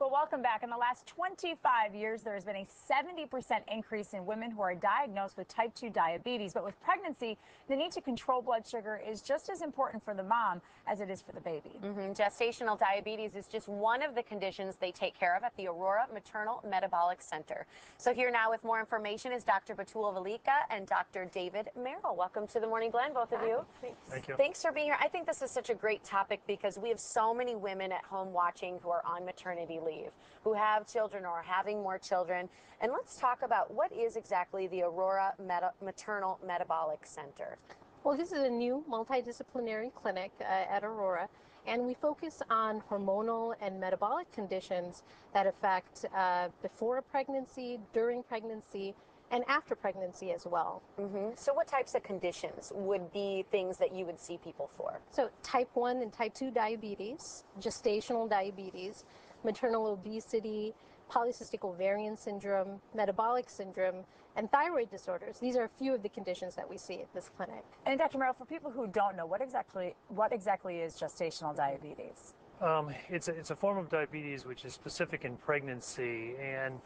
Well, welcome back. In the last 25 years, there has been a 70% increase in women who are diagnosed with type 2 diabetes. But with pregnancy, the need to control blood sugar is just as important for the mom as it is for the baby. Gestational diabetes is just one of the conditions they take care of at the Aurora Maternal Metabolic Center. So here now with more information is Dr. Batul Velika and Dr. David Merrill. Welcome to the Morning Blend, both of you. Thanks. Thank you. Thanks for being here. I think this is such a great topic because we have so many women at home watching who are on maternity leave, who have children or are having more children. And let's talk about what is exactly the Aurora Maternal Metabolic Center. Well, this is a new multidisciplinary clinic at Aurora, and we focus on hormonal and metabolic conditions that affect before a pregnancy, during pregnancy, and after pregnancy as well. So what types of conditions would be things that you would see people for? So type 1 and type 2 diabetes, gestational diabetes, maternal obesity, polycystic ovarian syndrome, metabolic syndrome, and thyroid disorders. These are a few of the conditions that we see at this clinic. And Dr. Merrill, for people who don't know, what exactly is gestational diabetes? It's a form of diabetes which is specific in pregnancy, and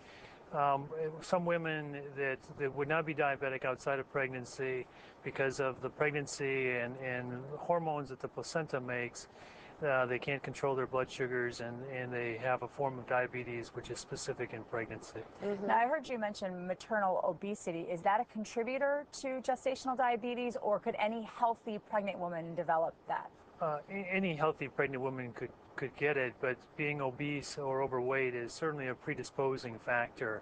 some women that would not be diabetic outside of pregnancy because of the pregnancy and hormones that the placenta makes, they can't control their blood sugars, and they have a form of diabetes which is specific in pregnancy. Now, I heard you mention maternal obesity. Is that a contributor to gestational diabetes, or could any healthy pregnant woman develop that? Any healthy pregnant woman could get it, but being obese or overweight is certainly a predisposing factor.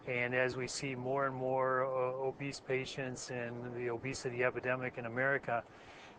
And as we see more and more obese patients and the obesity epidemic in America,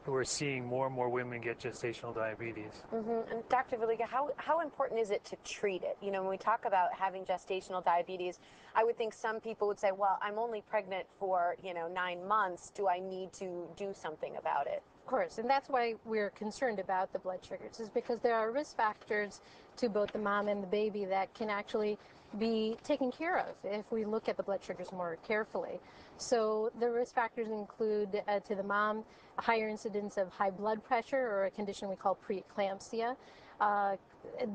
we're seeing more and more women get gestational diabetes. And Dr. Velika, how important is it to treat it? You know, when we talk about having gestational diabetes, I would think some people would say, well, I'm only pregnant for, 9 months. Do I need to do something about it? Of course, and that's why we're concerned about the blood sugars, is because there are risk factors to both the mom and the baby that can actually be taken care of if we look at the blood sugars more carefully. So the risk factors include, to the mom, a higher incidence of high blood pressure, or a condition we call preeclampsia,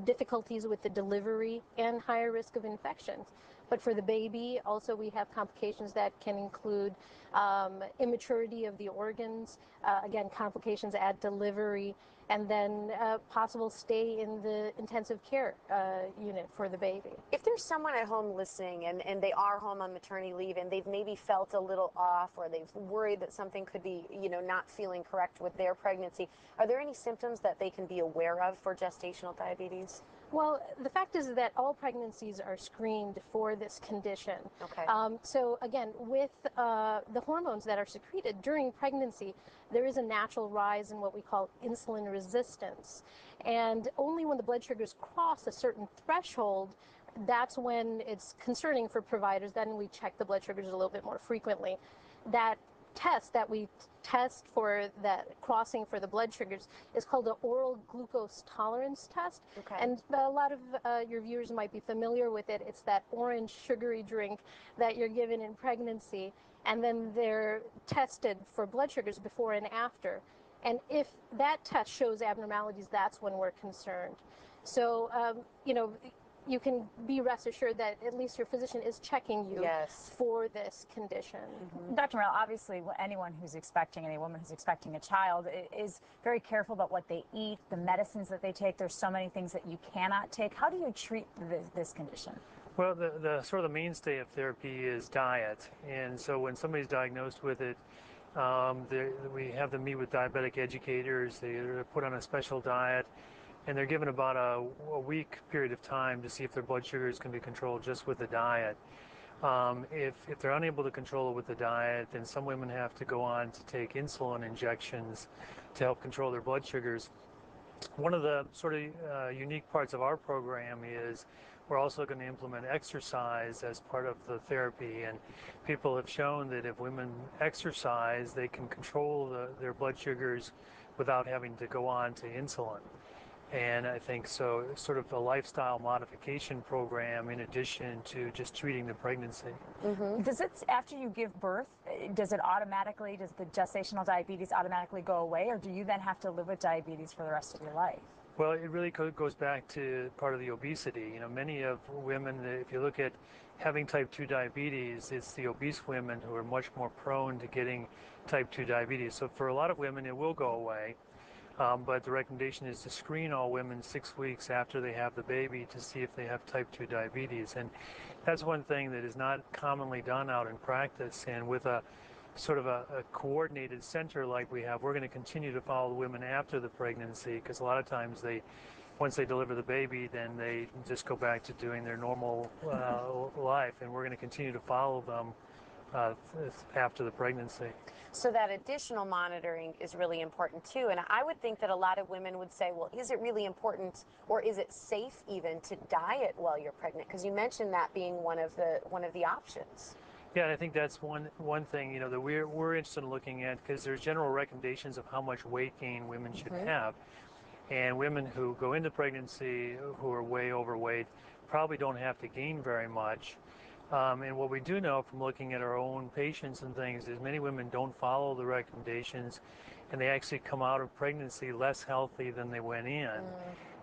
difficulties with the delivery, and higher risk of infections. But for the baby, also we have complications that can include immaturity of the organs, again, complications at delivery, and then possible stay in the intensive care unit for the baby. If there's someone at home listening and they are home on maternity leave and they've maybe felt a little off, or they've worried that something could be, not feeling correct with their pregnancy, are there any symptoms that they can be aware of for gestational diabetes? Well, the fact is that all pregnancies are screened for this condition. Okay. So again, with the hormones that are secreted during pregnancy, there is a natural rise in what we call insulin resistance. And only when the blood sugars cross a certain threshold, that's when it's concerning for providers. Then we check the blood sugars a little bit more frequently. That test that we test for that crossing for the blood sugars is called the oral glucose tolerance test. Okay. And a lot of your viewers might be familiar with it. It's that orange sugary drink that you're given in pregnancy, and then they're tested for blood sugars before and after. And if that test shows abnormalities, that's when we're concerned. So, you can be rest assured that at least your physician is checking you for this condition. Dr. Merrill, obviously any woman who's expecting a child is very careful about what they eat, the medicines that they take. There's so many things that you cannot take. How do you treat this condition? Well, the sort of the mainstay of therapy is diet. And so when somebody's diagnosed with it, we have them meet with diabetic educators. They're put on a special diet, and they're given about a week period of time to see if their blood sugars can be controlled just with the diet. If they're unable to control it with the diet, then some women have to go on to take insulin injections to help control their blood sugars. One of the sort of unique parts of our program is we're also going to implement exercise as part of the therapy, and people have shown that if women exercise, they can control their blood sugars without having to go on to insulin. And I think so, sort of a lifestyle modification program in addition to just treating the pregnancy. Does it, after you give birth, does the gestational diabetes automatically go away, or do you then have to live with diabetes for the rest of your life? Well, it really goes back to part of the obesity. You know, many of women, if you look at having type 2 diabetes, it's the obese women who are much more prone to getting type 2 diabetes. So for a lot of women, it will go away. But the recommendation is to screen all women 6 weeks after they have the baby to see if they have type 2 diabetes. And that's one thing that is not commonly done out in practice. And with a sort of a coordinated center like we have, we're going to continue to follow the women after the pregnancy, because a lot of times once they deliver the baby, then they just go back to doing their normal life, and we're going to continue to follow them after the pregnancy. So that additional monitoring is really important too. And I would think that a lot of women would say, well, is it really important, or is it safe even to diet while you're pregnant? Because you mentioned that being one of the options. Yeah, and I think that's one thing, you know, that we're interested in looking at, because there's general recommendations of how much weight gain women should have. And women who go into pregnancy who are way overweight probably don't have to gain very much. And what we do know from looking at our own patients and things is many women don't follow the recommendations, and they actually come out of pregnancy less healthy than they went in.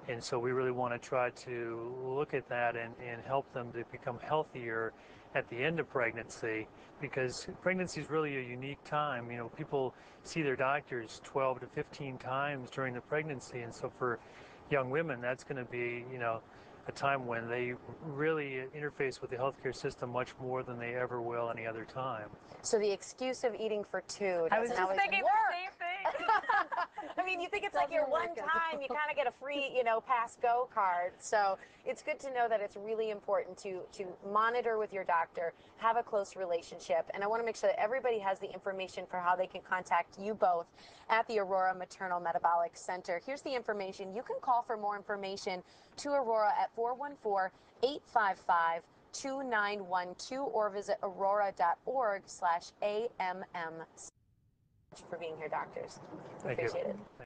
And so we really want to try to look at that and help them to become healthier at the end of pregnancy, because pregnancy is really a unique time. You know, people see their doctors 12 to 15 times during the pregnancy, and so for young women, that's going to be, you know, a time when they really interface with the healthcare system much more than they ever will any other time. So the excuse of eating for two I was doesn't just always thinking work. the same thing. I mean, you think it's like your one time, you kind of get a free, you know, pass go card. So it's good to know that it's really important to monitor with your doctor, have a close relationship. And I want to make sure that everybody has the information for how they can contact you both at the Aurora Maternal Metabolic Center. Here's the information. You can call for more information to Aurora at 414-855-2912 or visit aurora.org/AMM. For being here, doctors. Thank Appreciate you. it.